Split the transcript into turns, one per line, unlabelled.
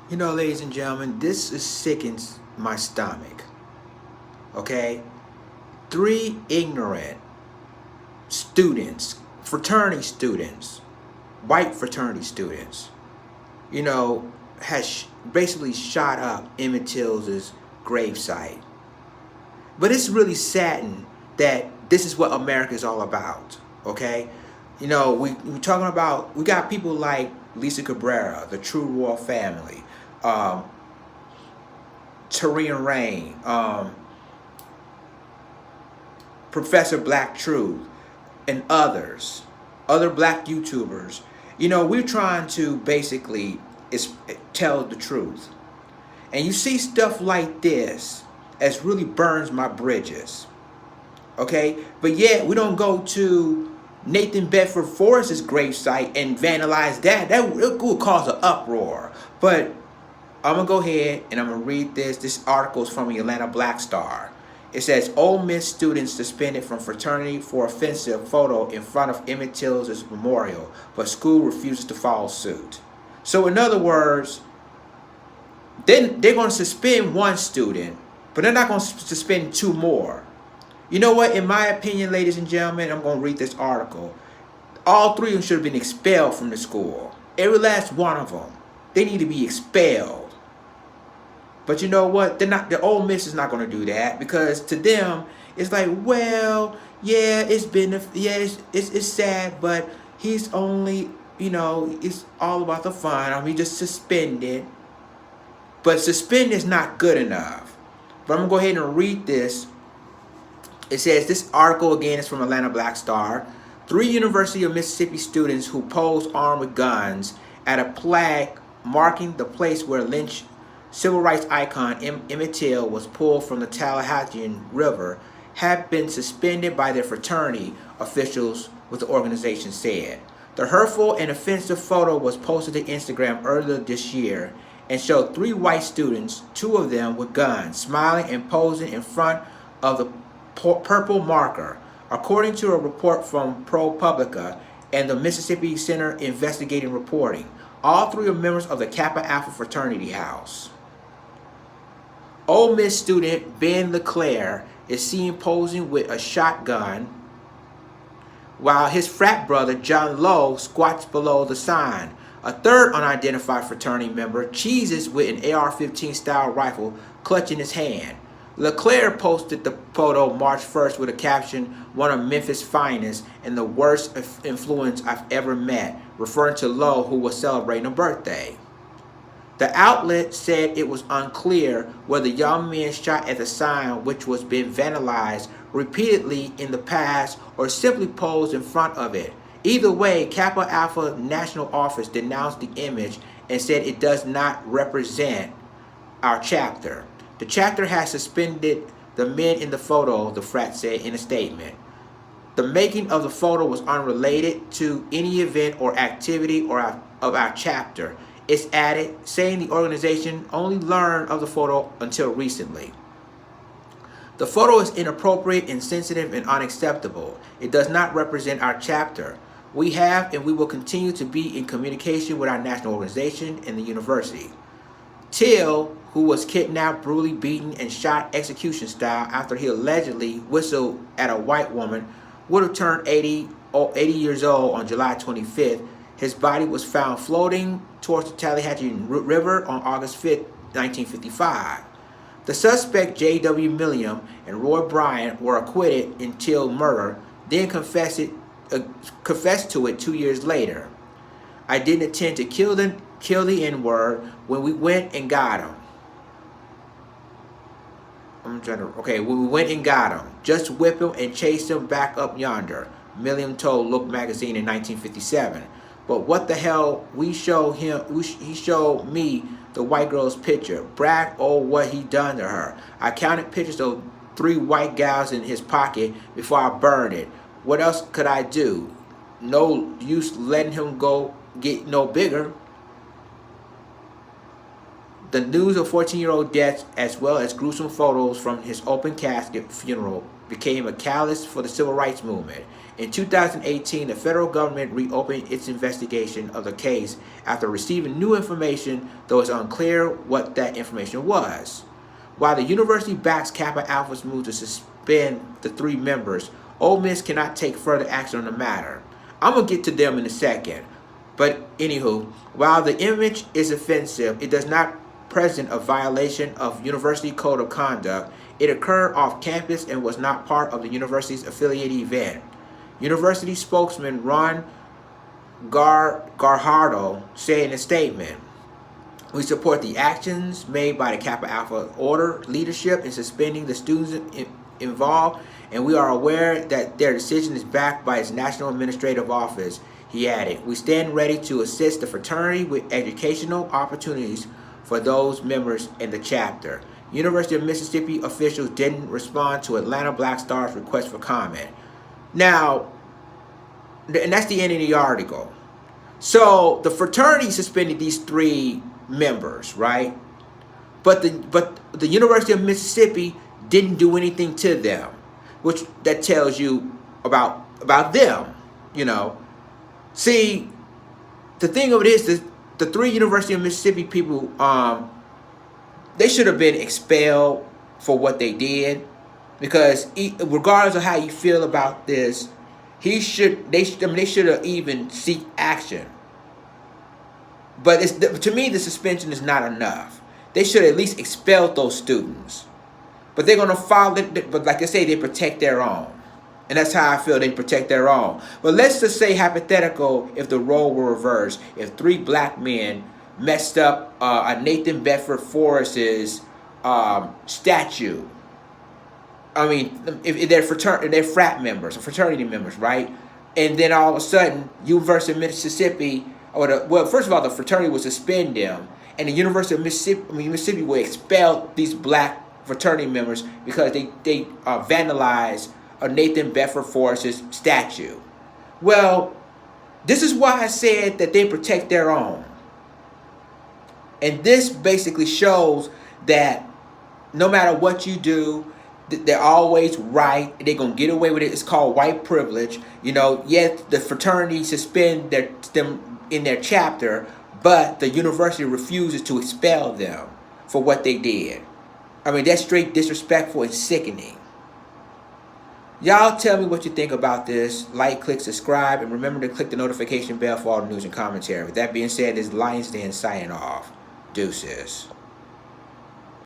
You know, ladies and gentlemen, this is sickens my stomach. Okay? Three ignorant students, fraternity students, white fraternity students, you know, has basically shot up Emmett Till's gravesite. But it's really saddened that this is what America is all about. Okay? You know, we're talking about, we got people like Lisa Cabrera, the True Royal Family, um, Tarian Rain, Professor Black Truth, and other black YouTubers. You know, we're trying to basically tell the truth. And you see stuff like this as really burns my bridges. Okay? But yet we don't go to Nathan Bedford Forrest's gravesite and vandalize that. That would cause an uproar. But I'm going to go ahead and I'm going to read this. This article is from the Atlanta Black Star. It says, Ole Miss students suspended from fraternity for offensive photo in front of Emmett Till's memorial, but school refuses to follow suit. So in other words, then they're going to suspend one student, but they're not going to suspend two more. You know what? In my opinion, ladies and gentlemen, I'm going to read this article. All three of them should have been expelled from the school. Every last one of them. They need to be expelled. But you know what? They're not. The Ole Miss is not going to do that, because to them it's like, well, yeah, it's sad, but he's only, it's all about the fun. I mean, just suspended. But suspend is not good enough. But I'm gonna go ahead and read this. It says, this article again is from Atlanta Black Star. 3 University of Mississippi students who posed armed with guns at a plaque marking the place where Lynch civil rights icon Emmett Till was pulled from the Tallahatchie River have been suspended by their fraternity, officials with the organization said. The hurtful and offensive photo was posted to Instagram earlier this year and showed 3 white students, 2 of them with guns, smiling and posing in front of the purple marker, according to a report from ProPublica and the Mississippi Center Investigating Reporting. All 3 are members of the Kappa Alpha fraternity house. Ole Miss student Ben LeClaire is seen posing with a shotgun, while his frat brother John Lowe squats below the sign. A third unidentified fraternity member cheeses with an AR-15 style rifle clutched in his hand. LeClaire posted the photo March 1st with a caption, "One of Memphis' finest and the worst influence I've ever met," referring to Lowe, who was celebrating a birthday. The outlet said it was unclear whether young men shot at the sign, which was being vandalized repeatedly in the past, or simply posed in front of it. Either way, Kappa Alpha National Office denounced the image and said it does not represent our chapter. The chapter has suspended the men in the photo, the frat said in a statement. The making of the photo was unrelated to any event or activity of our chapter. It's added, saying the organization only learned of the photo until recently. The photo is inappropriate, insensitive, and unacceptable. It does not represent our chapter. We have and we will continue to be in communication with our national organization and the university. Till, who was kidnapped, brutally beaten, and shot execution style after he allegedly whistled at a white woman, would have turned 80 years old on July 25th. His body was found floating towards the Tallahatchie River on August 5th, 1955. The suspect, J.W. Milliam and Roy Bryant, were acquitted in Till murder, then confessed to it 2 years later. "I didn't intend to kill the N-word when we went and got him." When we went and got him. "Just whip him and chase him back up yonder," Milliam told Look magazine in 1957. "But what the hell, he showed me the white girl's picture. Brag on what he done to her. I counted pictures of 3 white gals in his pocket before I burned it. What else could I do? No use letting him go get no bigger." The news of 14-year-old deaths, as well as gruesome photos from his open casket funeral, became a catalyst for the civil rights movement. In 2018, the federal government reopened its investigation of the case after receiving new information, though it's unclear what that information was. While the university backs Kappa Alpha's move to suspend the 3 members, Ole Miss cannot take further action on the matter. I'm going to get to them in a second. But anywho, while the image is offensive, it does not present a violation of university code of conduct. It occurred off campus and was not part of the university's affiliate event. University spokesman Ron Garhardo said in a statement, "We support the actions made by the Kappa Alpha Order leadership in suspending the students involved, and we are aware that their decision is backed by its National Administrative Office." He added, "We stand ready to assist the fraternity with educational opportunities for those members in the chapter." University of Mississippi officials didn't respond to Atlanta Black Star's request for comment. Now, and that's the end of the article. So the fraternity suspended these 3 members, right? But the University of Mississippi didn't do anything to them, which that tells you about them, you know. See, the thing of it is, the 3 University of Mississippi people, they should have been expelled for what they did, because regardless of how you feel about this, they should have even seek action. But to me, the suspension is not enough. They should at least expel those students. But they're going to follow it. But like I say, they protect their own. And that's how I feel, they protect their own. But let's just say, hypothetical, if the role were reversed, if 3 black men messed up a Nathan Bedford Forrest's statue. I mean, if they're frat members or fraternity members, right? And then all of a sudden, University of Mississippi, well, first of all, the fraternity would suspend them, and the University of Mississippi would expel these black fraternity members because they vandalized a Nathan Bedford Forrest's statue. Well, this is why I said that they protect their own. And this basically shows that no matter what you do, they're always right. They're going to get away with it. It's called white privilege. You know, yet the fraternity suspend them in their chapter, but the university refuses to expel them for what they did. I mean, that's straight disrespectful and sickening. Y'all tell me what you think about this. Like, click, subscribe, and remember to click the notification bell for all the news and commentary. With that being said, this is Lions Den signing off. Deuces.